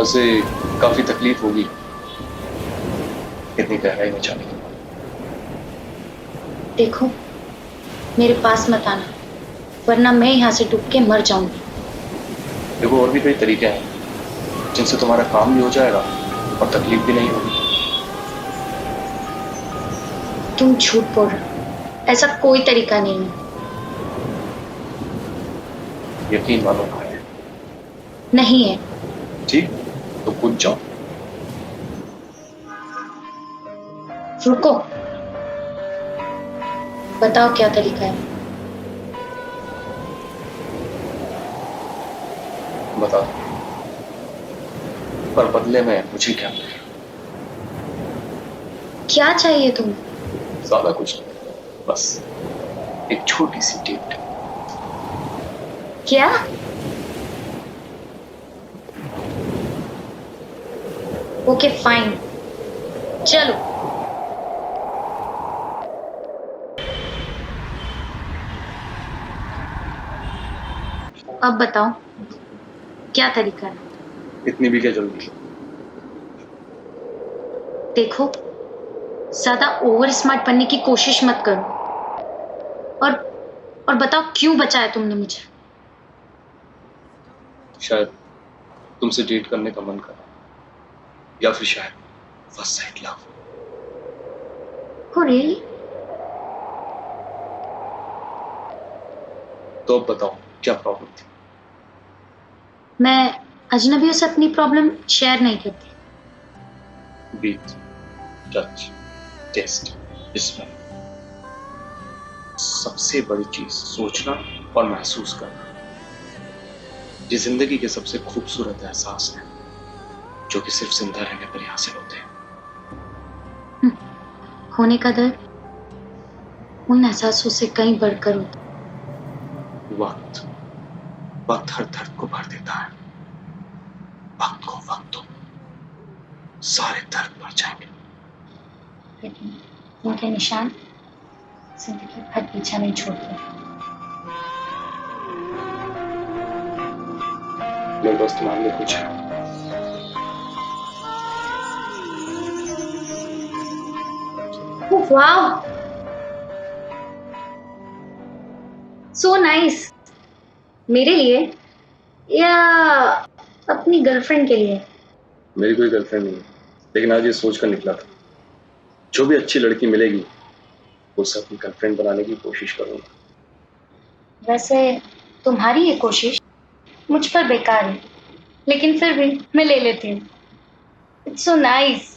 वैसे काफी तकलीफ होगी इतनी गहराई में जाने के बाद। देखो, मेरे पास मत आना, वरना मैं यहाँ से डूब के मर जाऊंगी। देखो, और भी कई तरीके हैं जिनसे तुम्हारा काम भी हो जाएगा और तकलीफ भी नहीं होगी। तुम झूठ बोल रहे हो, ऐसा कोई तरीका नहीं है। यकीन मानो भाई। नहीं है। ठीक, तो कूद जाओ। रुको, बताओ क्या तरीका है। बता दो, पर बदले में मुझे क्या मिलेगा? क्या चाहिए तुम्हें? ज्यादा कुछ नहीं, बस एक छोटी सी डेट। क्या? ओके फाइन, चलो। अब बताओ क्या तरीका है। इतनी भी क्या जल्दी? देखो, ज्यादा ओवर स्मार्ट बनने की कोशिश मत करो। और और बताओ क्यों बचाया तुमने मुझे। शायद तुमसे डेट करने का मन करा, या फिर शायद फर्स्ट साइट लव। हो रियली? तो अब बताओ क्या प्रॉब्लम थी? मैं अजनबियों से अपनी प्रॉब्लम शेयर नहीं करती। बीट, टच, टेस्ट, स्मेल। सबसे बड़ी चीज सोचना और महसूस करना, ये जिंदगी के सबसे खूबसूरत एहसास है जो कि सिर्फ जिंदा रहने पर ही हासिल होते हैं। होने का दर्द उन एहसासों से कहीं बढ़कर होता। वक्त वक्त हर दर्द को भर देता है। वक्त को वक्त दो, सारे दर्द मर जाएंगे। लेकिन उनके निशान जिंदगी भर पीछा नहीं छोड़ते। मैं बस तुम्हारे लिए कुछ वाह, सो नाइस। मेरे लिए या अपनी गर्लफ्रेंड के लिए? मेरी कोई गर्लफ्रेंड नहीं है, लेकिन आज ये सोच कर निकला था जो भी अच्छी लड़की मिलेगी उसे अपनी गर्लफ्रेंड बनाने की कोशिश करूंगा। वैसे तुम्हारी ये कोशिश मुझ पर बेकार है, लेकिन फिर भी मैं ले लेती हूँ। It's so nice,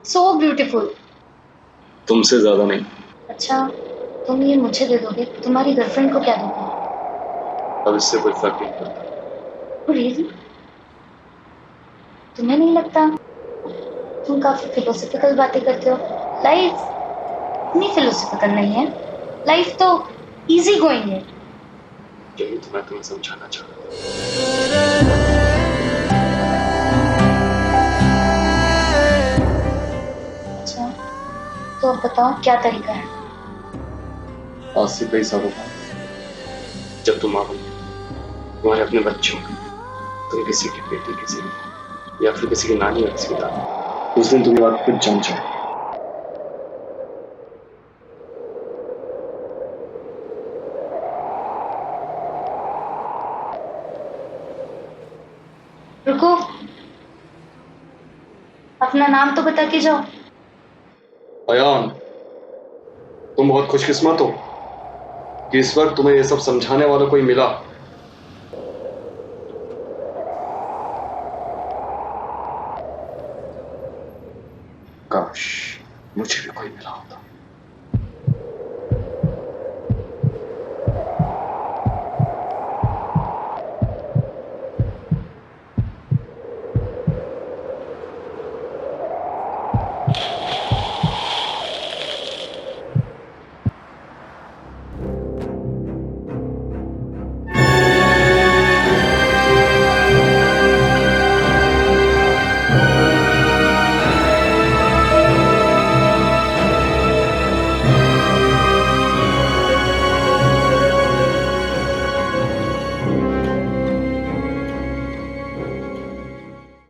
so beautiful. तुमसे ज्यादा नहीं। अच्छा, तुम ये मुझे दे दोगे, तुम्हारी गर्लफ्रेंड को क्या दोगे? अब इससे कोई फर्क नहीं पड़ता। रियली? तुम्हें नहीं लगता तुम काफी फिलोसफिकल बातें करते हो? लाइफ इतनी फिलोसफिकल नहीं है, लाइफ तो इजी गोइंग है। यही तो मैं तुम्हें समझाना चाह रहा था। अच्छा, तो अब बताओ क्या तरीका है। आज से कई सालों बाद जब तुम आओगी, तुम्हारे अपने बच्चों की, तुम किसी की बेटी, किसी की, या फिर किसी की नानी या किसी की दादी, उस दिन तुम्हें बात खुद जान जाए। रुको, अपना नाम तो बता के जाओ। अयान, तुम बहुत खुशकिस्मत हो कि इस वक्त तुम्हें ये सब समझाने वाला कोई मिला। काश मुझे भी कोई मिला होता।